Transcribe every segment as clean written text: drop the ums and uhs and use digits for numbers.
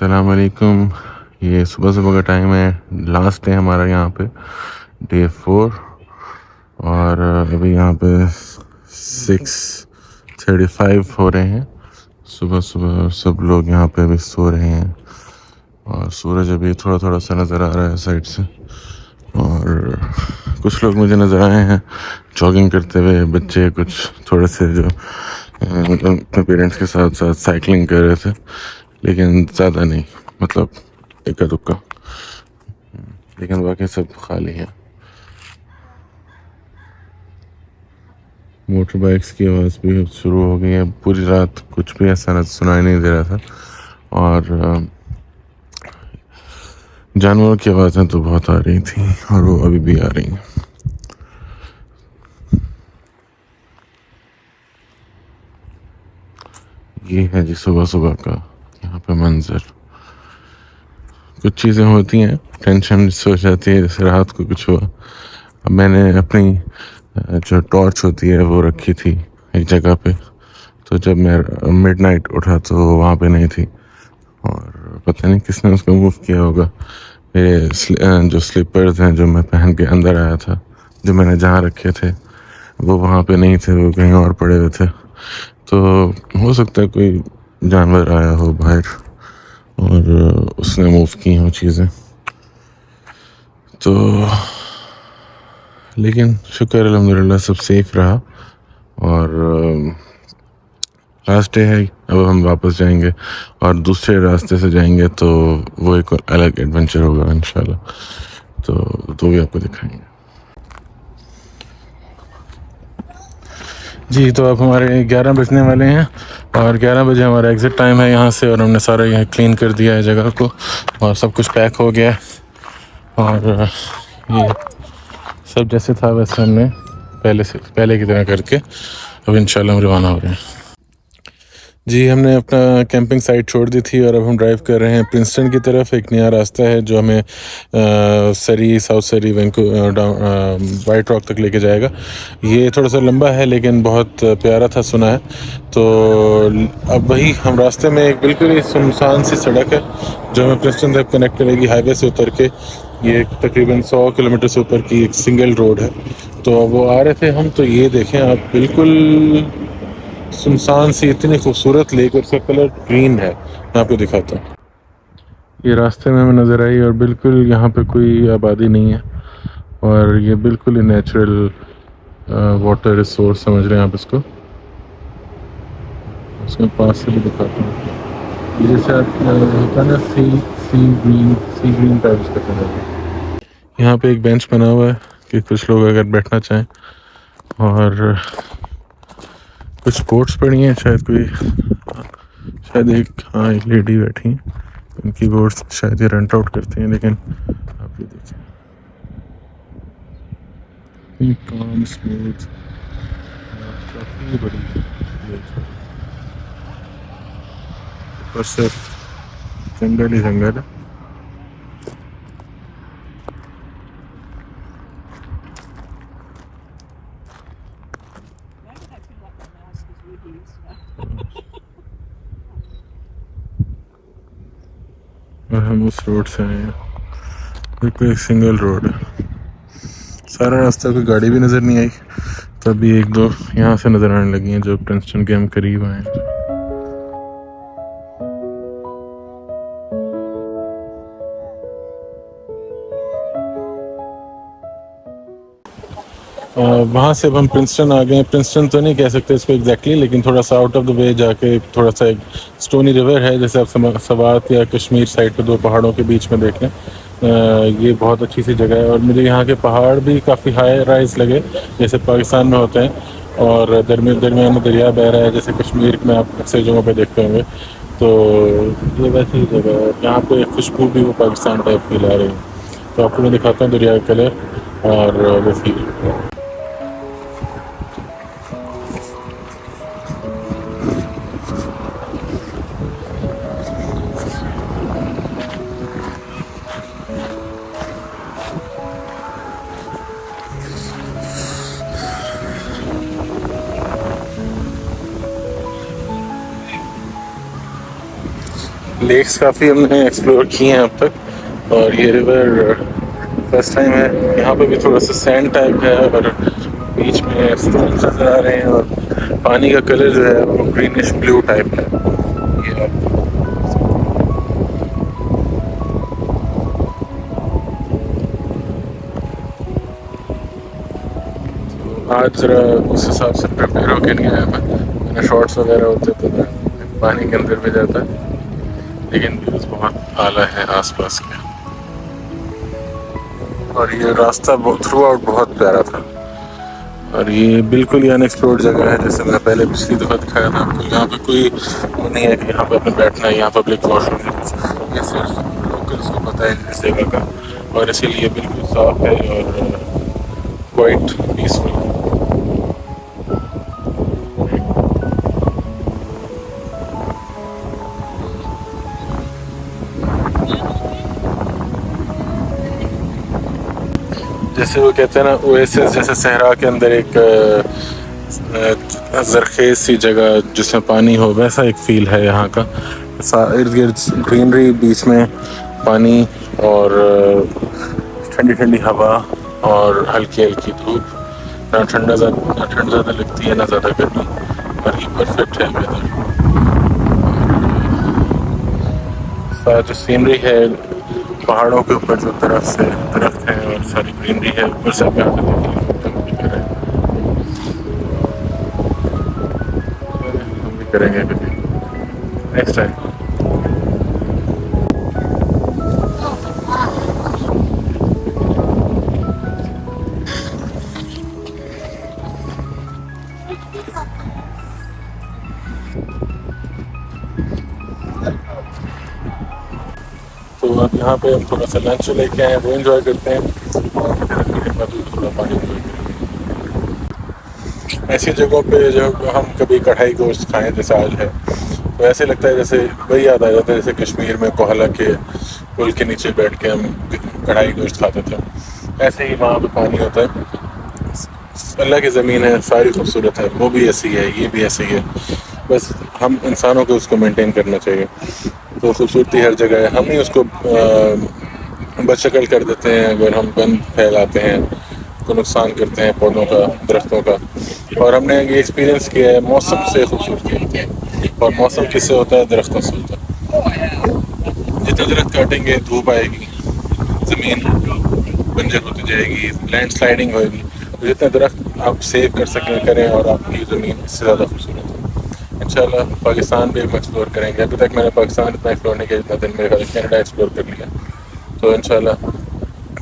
अस्सलाम वालेकुम। ये सुबह सुबह का टाइम है, लास्ट डे हमारा यहाँ पे, डे 4। और अभी यहाँ पे 6:35 हो रहे हैं सुबह सुबह। सब लोग यहाँ पे अभी सो रहे हैं और सूरज अभी थोड़ा थोड़ा सा नज़र आ रहा है साइड से। और कुछ लोग मुझे नज़र आए हैं जॉगिंग करते हुए, बच्चे कुछ थोड़े से जो अपने पेरेंट्स के साथ साथ साइकिलिंग कर रहे थे, लेकिन ज़्यादा नहीं, मतलब इक्का दुक्का। लेकिन बाकी सब खाली हैं। मोटर बाइक्स की आवाज़ भी अब शुरू हो गई है। पूरी रात कुछ भी ऐसा न सुनाई नहीं दे रहा था। और जानवरों की आवाज़ें तो बहुत आ रही थी और वो अभी भी आ रही हैं। ये है जी सुबह सुबह का यहाँ पे मंजर। कुछ चीज़ें होती हैं, टेंशन हो जाती है, जैसे रात को कुछ हुआ। अब मैंने अपनी जो टॉर्च होती है वो रखी थी एक जगह पे, तो जब मैं मिडनाइट उठा तो वहाँ पे नहीं थी। और पता नहीं किसने उसको मूव किया होगा। मेरे जो स्लीपर्स हैं जो मैं पहन के अंदर आया था, जो मैंने जहाँ रखे थे वो वहाँ पे नहीं थे, वो कहीं और पड़े हुए थे। तो हो सकता है कोई जानवर आया हो बाहर और उसने मूव की हो चीज़ें। तो लेकिन शुक्र अल्हम्दुलिल्लाह सब सेफ रहा। और लास्ट डे है, अब हम वापस जाएंगे और दूसरे रास्ते से जाएंगे, तो वो एक अलग एडवेंचर होगा इंशाल्लाह। तो भी आपको दिखाएंगे जी। तो अब हमारे 11 बजने वाले हैं और 11 बजे हमारा एग्ज़िट टाइम है यहाँ से। और हमने सारा यहाँ क्लीन कर दिया है जगह को और सब कुछ पैक हो गया है। और ये सब जैसे था वैसे हमने पहले की तरह करके अब इंशाल्लाह हम रवाना हो रहे हैं जी। हमने अपना कैंपिंग साइट छोड़ दी थी और अब हम ड्राइव कर रहे हैं प्रिंसटन की तरफ। एक नया रास्ता है जो हमें सरी, साउथ सरी, वाइट रॉक तक लेके जाएगा। ये थोड़ा सा लंबा है लेकिन बहुत प्यारा था, सुना है। तो अब वही हम रास्ते में, एक बिल्कुल ही सुनसान सी सड़क है जो हमें प्रिंसटन तक कनेक्ट करेगी हाईवे से उतर के। ये तकरीबन 100 किलोमीटर से ऊपर की एक सिंगल रोड है। तो वो आ रहे थे हम, तो ये देखें आप, बिल्कुल सुनसान सी इतनी खूबसूरत लेक, और उसका कलर ग्रीन है। मैं आपको दिखाता हूँ। ये रास्ते में हमें नज़र आई और बिल्कुल यहाँ पे कोई आबादी नहीं है और ये बिल्कुल ही नेचुरल वाटर रिसोर्स समझ रहे हैं आप इसको। उसमें पास से भी दिखाता हूँ। ये जैसे आप होता है ना, सी ग्रीन टाइप्स का कलर है। यहाँ पे एक बेंच बना हुआ है कि कुछ लोग अगर बैठना चाहें। और कुछ बोट्स पड़ी हैं, शायद एक लेडी बैठी है। उनकी बोट्स शायद ये रेंट आउट करते हैं। लेकिन आप ये देखिए, काम स्मूथ, काफ़ी बड़ी लेक है। ऊपर सिर्फ जंगल ही जंगल है। और हम उस रोड से आए हैं, बिल्कुल एक सिंगल रोड है। सारा रास्ता कोई गाड़ी भी नज़र नहीं आई। तभी एक दो यहाँ से नज़र आने लगी हैं जो प्रिंसटन के हम करीब आए हैं। वहाँ से अब हम प्रिंसटन आ गए हैं। प्रिंसटन तो नहीं कह सकते इसको एग्जैक्टली, लेकिन थोड़ा सा आउट ऑफ द वे जाके थोड़ा सा एक स्टोनी रिवर है, जैसे आप सवात या कश्मीर साइड पे दो पहाड़ों के बीच में देख लें। ये बहुत अच्छी सी जगह है और मुझे यहाँ के पहाड़ भी काफ़ी हाई राइज लगे, जैसे पाकिस्तान में होते हैं। और दरमियान में दरिया बह रहा है, जैसे कश्मीर में आप अक्सर जगहों पे देखते होंगे। तो ये वैसी ही जगह है, यहाँ पे खुशबू भी वो पाकिस्तान टाइप फील आ रही है। तो आपको मैं दिखाता हूँ दरिया का कलर और वो फील। लेक्स काफ़ी हमने एक्सप्लोर किए हैं अब तक, और ये रिवर फर्स्ट टाइम है। यहाँ पे भी थोड़ा सा सैंड टाइप है और बीच में स्टोन्स नज़र आ रहे हैं, और पानी का कलर जो है वो ग्रीनिश ब्लू टाइप है। ये आज ज़रा उस हिसाब से प्रिपेयर होके नहीं आया मैंने शॉर्ट्स वगैरह होते तो मैं पानी के अंदर भी जाता, लेकिन व्यूज़ बहुत आला है आसपास के, और ये रास्ता थ्रू आउट बहुत प्यारा था। और ये बिल्कुल ही अनएक्सप्लोर्ड जगह है, जैसे मैं पहले पिछली दफ़ा दिखाया था आपको। यहाँ पे कोई वो नहीं है कि यहाँ पे अपने बैठना है, यहाँ पब्लिक वॉशरूम है, ये सिर्फ लोकल्स को पता है इस जगह का, और इसीलिए बिल्कुल साफ है और क्वाइट पीसफुल। जैसे वो कहते हैं ना ओएसिस, जैसे सहरा के अंदर एक जरखेज सी जगह जिसमें पानी हो, वैसा एक फील है यहाँ का। इर्द गिर्द ग्रीनरी, बीच में पानी और ठंडी ठंडी हवा और हल्की हल्की धूप। ना ठंड ज़्यादा लगती है ना ज़्यादा गर्मी, और ये परफेक्ट है वेदर। साथ जो सीनरी है, पहाड़ों के ऊपर जो दरख्त हैं और सारी ग्रीनरी है, ऊपर से प्यार हम भी करेंगे कभी नेक्स्ट टाइम। तो अब यहाँ पे हम थोड़ा सा लंच लेके आए, वो एंजॉय करते हैं, और थोड़ा पानी एंजॉय करेंगे। ऐसी जगहों पे जब हम कभी कढ़ाई गोश्त खाएं, जैसे आज है, तो ऐसे लगता है जैसे वही याद आ जाता है जैसे कश्मीर में कोहला के पुल के नीचे बैठ के हम कढ़ाई गोश्त खाते थे। ऐसे ही वहाँ पे पानी होता है, अल्लाह की ज़मीन है, सारी खूबसूरत है, वो भी ऐसी है, ये भी ऐसी है, बस हम इंसानों को उसको मेंटेन करना चाहिए। तो खूबसूरती हर जगह है, हम ही उसको बदशकल कर देते हैं अगर हम गंद फैलाते हैं, को नुकसान करते हैं पौधों का, दरख्तों का। और हमने ये एक्सपीरियंस किया है, मौसम से खूबसूरती होती है, और मौसम किससे होता है? दरख्तों से होता है। जितने दरख्त काटेंगे धूप आएगी, ज़मीन बंजर होती जाएगी, लैंडस्लाइडिंग होएगी। तो जितने दरख्त आप सेव कर सकें करें, और आपकी ज़मीन इससे ज़्यादा खूबसूरत है। इंशाल्लाह पाकिस्तान भी हम एक्सप्लोर करेंगे। अभी तक मैंने पाकिस्तान इतना एक्सप्लोर नहीं किया जितना दिन मेरे ख्याल कनाडा एक्सप्लोर कर लिया। तो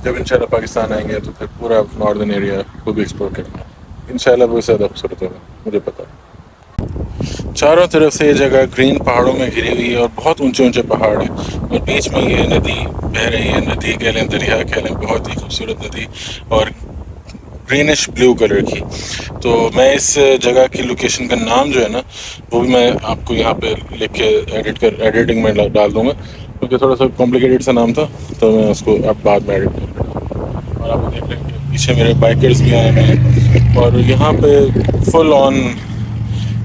जब पाकिस्तान आएंगे तो फिर पूरा नॉर्दर्न एरिया को भी एक्सप्लोर करेंगे इंशाल्लाह। बहुत ज़्यादा खूबसूरत होगा, मुझे पता है। चारों तरफ से ये जगह ग्रीन पहाड़ों में घिरी हुई है, और बहुत ऊंचे ऊंचे पहाड़ हैं, और बीच में ये नदी बह रही है। नदी कह लें, दरिया कह लें, बहुत ही खूबसूरत नदी, और ग्रीनिश ब्लू कलर की। तो मैं इस जगह की लोकेशन का नाम जो है ना, वो भी मैं आपको यहाँ पे लिख के एडिटिंग में डाल दूँगा, क्योंकि थोड़ा सा कॉम्प्लिकेटेड सा नाम था, तो मैं उसको अब बाद में एडिट कर दूँगा। और आप देख लेंगे पीछे मेरे बाइकर्स भी आए हैं, और यहाँ पे फुल ऑन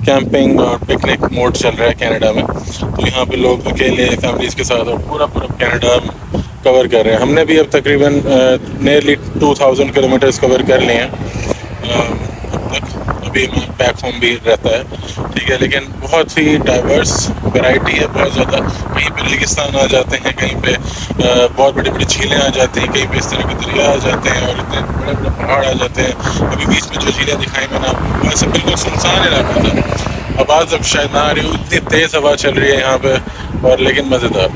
कैंपिंग और पिकनिक मोड चल रहा है कनाडा में। तो यहाँ पे लोग अकेले फैमिलीज़ के साथ और पूरा कनाडा कवर कर रहे हैं। हमने भी अब तकरीबन नियरली 2000 किलोमीटर्स कवर कर लिए हैं अब तक। अभी मैं बैक होम भी रहता है, ठीक है, लेकिन बहुत ही डाइवर्स वैरायटी है, बहुत ज़्यादा। कहीं पे रेगिस्तान आ जाते हैं, कहीं पे बहुत बड़ी बड़ी झीलें आ जाती हैं, कहीं पे इस तरह के दरिया आ जाते हैं, और इतने बड़े बड़े पहाड़ आ जाते हैं। अभी बीच में जो झीलें दिखाई मैंने आपको, वैसे बिल्कुल सुनसान इलाका था। आवाज़ अब शायद ना आ रही हो, इतनी तेज़ हवा चल रही है यहाँ पे, और लेकिन मज़ेदार।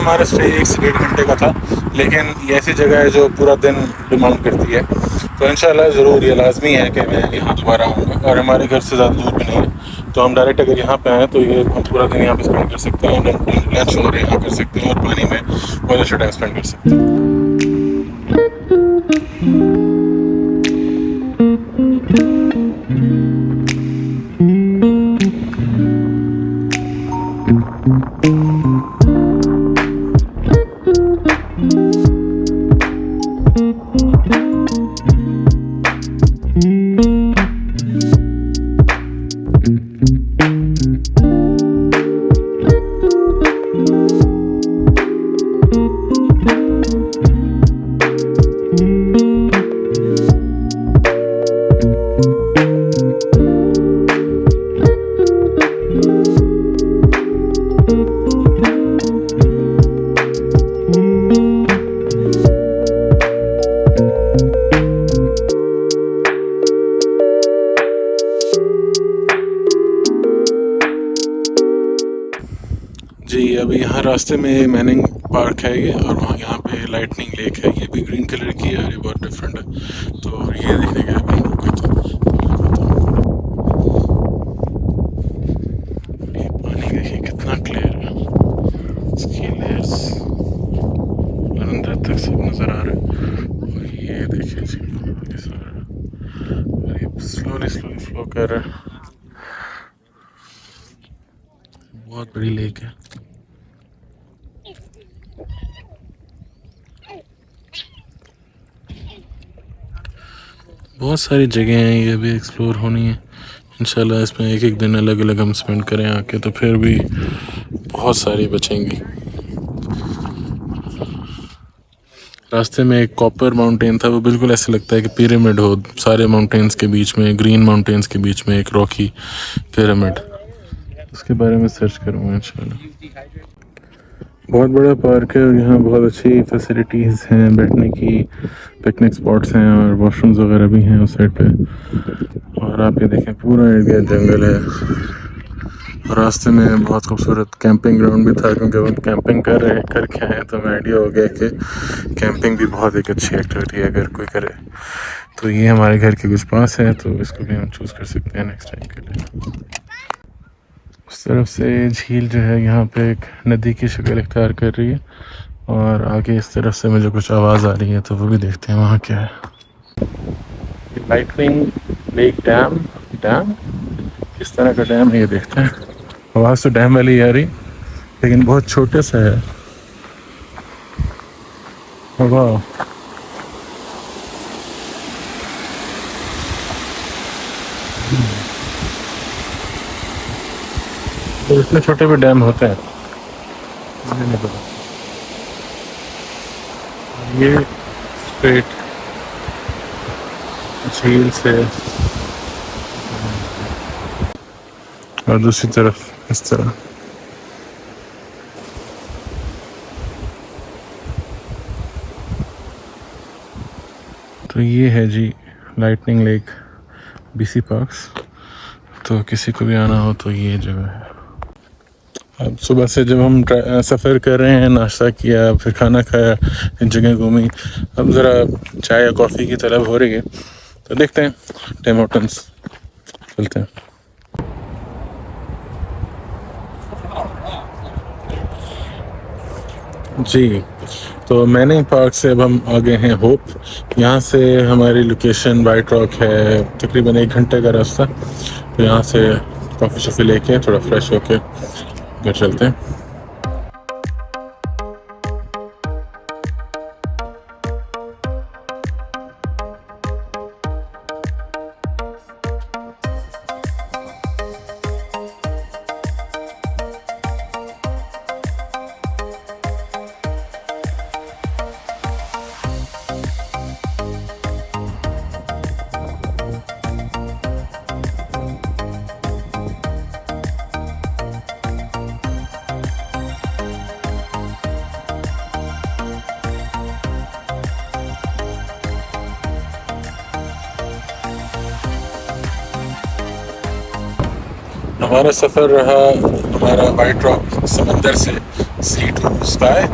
हमारा स्टे 1 से 1.5 घंटे का था, लेकिन ये ऐसी जगह है जो पूरा दिन डिमांड करती है, तो इंशाल्लाह ज़रूर ये लाजमी है कि मैं यहाँ दोबारा आऊँगा। और हमारे घर से ज़्यादा दूर भी नहीं है, तो हम डायरेक्ट अगर यहाँ पे आएँ तो ये हम पूरा दिन यहाँ पे स्पेंड कर सकते हैं, लंच और यहाँ कर सकते हैं और पानी में बहुत अच्छा टाइम स्पेंड कर सकते हैं। जी अभी यहाँ रास्ते में मैनिंग पार्क है ये, और वहाँ यहाँ पे लाइटनिंग लेक है, ये भी ग्रीन कलर की है और ये बहुत डिफरेंट है, तो ये देखने गया मैं रुका था। ये पानी देखिए कितना क्लियर है, इसकी लेयर्स और अंदर तक सब नज़र आ रहा है। और ये देखिए जी ये सारा, और ये स्लोली स्लोली फ्लो कर रहा है, बहुत बड़ी लेक है। बहुत सारी जगह हैं, ये भी एक्सप्लोर होनी है इंशाल्लाह। इसमें एक एक दिन अलग अलग हम स्पेंड करें आके तो फिर भी बहुत सारी बचेंगी। रास्ते में एक कॉपर माउंटेन था, वो बिल्कुल ऐसे लगता है कि पिरामिड हो, सारे माउंटेन्स के बीच में, ग्रीन माउंटेन्स के बीच में एक रॉकी पिरामिड। उसके बारे में सर्च करूँगा इंशाल्लाह। बहुत बड़ा पार्क है और यहाँ बहुत अच्छी फैसिलिटीज़ हैं बैठने की, पिकनिक स्पॉट्स हैं और वॉशरूम्स वगैरह भी हैं उस साइड पे। और आप ये देखें पूरा एरिया जंगल है, और रास्ते में बहुत खूबसूरत कैंपिंग ग्राउंड भी था, क्योंकि हम कैंपिंग करके आए तो हमें आइडिया हो गया कि कैंपिंग भी बहुत एक अच्छी एक्टिविटी है अगर कोई करे। तो ये हमारे घर के कुछ पास है, तो इसको भी हम चूज़ कर सकते हैं नेक्स्ट टाइम के लिए। उस तरफ से झील जो है यहाँ पे एक नदी की शक्ल इख्तियार कर रही है, और आगे इस तरफ से मुझे कुछ आवाज़ आ रही है, तो वो भी देखते हैं वहाँ क्या है। लाइटनिंग लेक डैम किस तरह का डैम है ये देखते हैं। आवाज़ तो डैम वाली आ रही, लेकिन बहुत छोटे सा है। वाह, तो इतने छोटे भी डैम होते हैं, मुझे नहीं पता। ये स्ट्रेट झील से, और दूसरी तरफ इस तरह। तो ये है जी लाइटनिंग लेक बीसी पार्क्स, तो किसी को भी आना हो तो ये जगह है। अब सुबह से जब हम सफ़र कर रहे हैं, नाश्ता किया फिर खाना खाया, जगह घूमी, अब ज़रा चाय या कॉफ़ी की तलब हो रही है, तो देखते हैं टिम हॉर्टन्स चलते हैं। जी तो मैनिंग पार्क से अब हम आ गए हैं होप। यहाँ से हमारी लोकेशन वाइट रॉक है, तकरीबन 1 घंटे का रास्ता। तो यहाँ से कॉफ़ी शॉफ़ी लेके थोड़ा फ्रेश होके घर चलते हैं। हमारा सफ़र रहा हमारा वाइट रॉक समंदर से सी टू स्काई,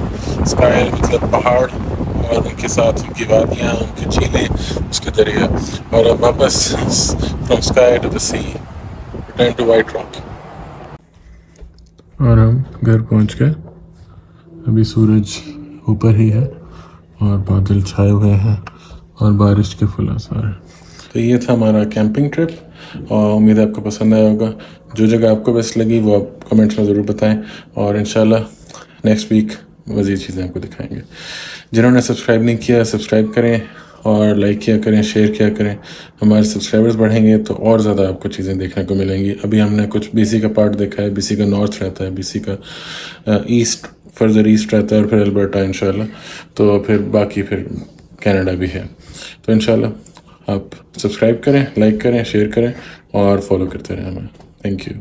स्काई मतलब पहाड़ और उनके साथ उनकी वादियाँ, उनकी झीलें, उसके दरिया, और अब वापस from sky to the sea, return to white rock. और हम घर पहुंच गए। अभी सूरज ऊपर ही है और बादल छाए हुए हैं और बारिश के फुल आसार हैं। तो ये था हमारा कैंपिंग ट्रिप और उम्मीद है आपको पसंद आया होगा। जो जगह आपको बेस्ट लगी वो आप कमेंट्स में ज़रूर बताएं और इंशाल्लाह नेक्स्ट वीक मज़ीद चीज़ें आपको दिखाएंगे। जिन्होंने सब्सक्राइब नहीं किया सब्सक्राइब करें और लाइक किया करें, शेयर किया करें। हमारे सब्सक्राइबर्स बढ़ेंगे तो और ज़्यादा आपको चीज़ें देखने को मिलेंगी। अभी हमने कुछ बीसी का पार्ट देखा है, बीसी का नॉर्थ रहता है, बीसी का ईस्ट, फर्दर ईस्ट रहता है और फिर अल्बर्टा इंशाल्लाह, तो फिर बाकी फिर कनाडा भी है। तो इंशाल्लाह आप सब्सक्राइब करें, लाइक करें, शेयर करें और फॉलो करते रहें हमें। Thank you.